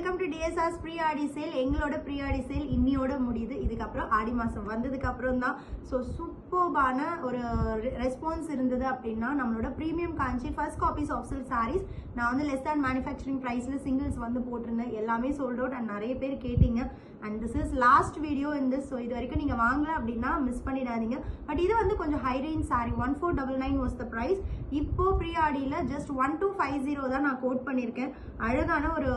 welcome to DSR's pre-ஆடி sale. எங்களோட pre-ஆடி sale இன்னியோட முடியுது. இதுக்கப்புறம் ஆடி மாசம் வந்ததுக்கு அப்புறம் தான் ஸோ சூப்பர்பான ஒரு ரெஸ்பான்ஸ் இருந்தது அப்படின்னா நம்மளோட premium Kanchi first copies of silk sarees நான் வந்து லெஸ் தேன் மேனுஃபேக்சரிங் ப்ரைஸில் சிங்கிள்ஸ் வந்து போட்டிருந்தேன். எல்லாமே சோல்ட் அவுட் அண்ட் நிறைய பேர் கேட்டீங்க. And this is last video in this. So இது வரைக்கும் நீங்கள் வாங்கல அப்படின்னா மிஸ் பண்ணிடாதீங்க. பட் இது வந்து கொஞ்சம் high range saree 1499 was the price. இப்போ ப்ரீ-ஆடியில் ஜஸ்ட் 1250 தான் நான் கோட் பண்ணியிருக்கேன். அழகான ஒரு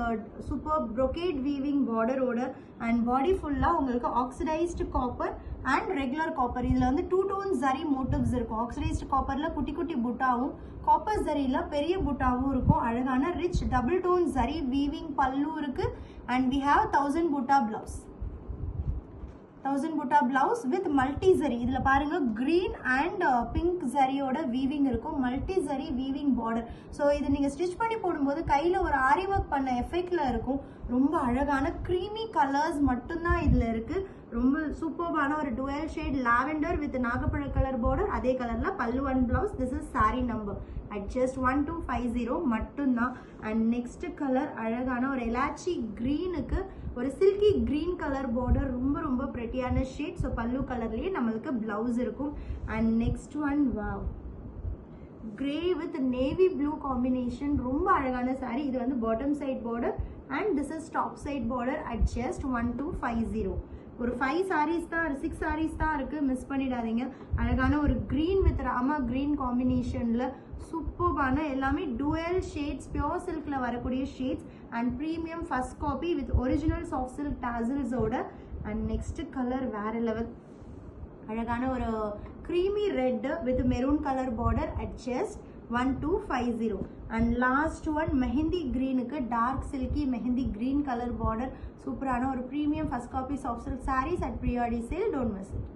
சூப்பர் brocade வீவிங் பார்டரோட அண்ட் பாடி ஃபுல்லாக உங்களுக்கு oxidised copper and regular copper. இதில் வந்து 2 டோன் ஜரி மோட்டிவ்ஸ் இருக்கும். ஆக்சிடைஸ்டு காப்பரில் குட்டி குட்டி புட்டாவும் காப்பர் ஜரியில் பெரிய புட்டாவும் இருக்கும். அழகான rich double tone zari weaving பல்லு இருக்குது. அண்ட் வி ஹாவ் 1000 புட்டா பிளவுஸ். 1000 புட்டா பிளவுஸ் வித் மல்டி ஜரி. இதில் பாருங்க கிரீன் அண்ட் பிங்க் ஜரியோட வீவிங் இருக்கும். Multi zari weaving border. So இது நீங்கள் ஸ்டிச் பண்ணி போடும்போது கையில் ஒரு ஆரி ஒர்க் பண்ண எஃபெக்ட்ல இருக்கும். ரொம்ப அழகான க்ரீமி கலர்ஸ் மட்டும்தான் இதில் இருக்குது. ரொம்ப சூப்பர்பான ஒரு டுவெல் ஷேட் லாவெண்டர் வித் நாகப்பழ கலர் பார்டர். அதே கலரில் பல்லு and blouse. This is sari number at just 1250 மட்டும்தான். அண்ட் நெக்ஸ்ட் கலர் அழகான ஒரு எலாச்சி க்ரீனுக்கு ஒரு சில்கி கிரீன் கலர் பார்டர். ரொம்ப ரொம்ப பிரெட்டியான ஷேட். ஸோ பல்லு கலர்லேயே நம்மளுக்கு பிளவுஸ் இருக்கும். And next one wow grey with navy blue combination. ரொம்ப அழகான சாரீ. இது வந்து bottom side border and this is top side border at just 1250. ஒரு 5 சாரீஸ் தான் 6 சாரீஸ் தான் இருக்குது. மிஸ் பண்ணிடாதீங்க. அழகான ஒரு க்ரீன் வித் ராமா க்ரீன் காம்பினேஷனில் சூப்பர்பான எல்லாமே டுவெல் ஷேட்ஸ் பியோர் சில்கில் வரக்கூடிய shades and premium first copy with original soft silk டாசல்ஸோட. And next colour வேறு லெவல். அழகான ஒரு creamy red with maroon colour border at just 1250. And last one mehndi க்ரீனுக்கு dark silky mehndi green colour border. சூப்பரான ஒரு premium first copy soft silk saris at ப்ரீ-ஆடி sale. Don't miss it.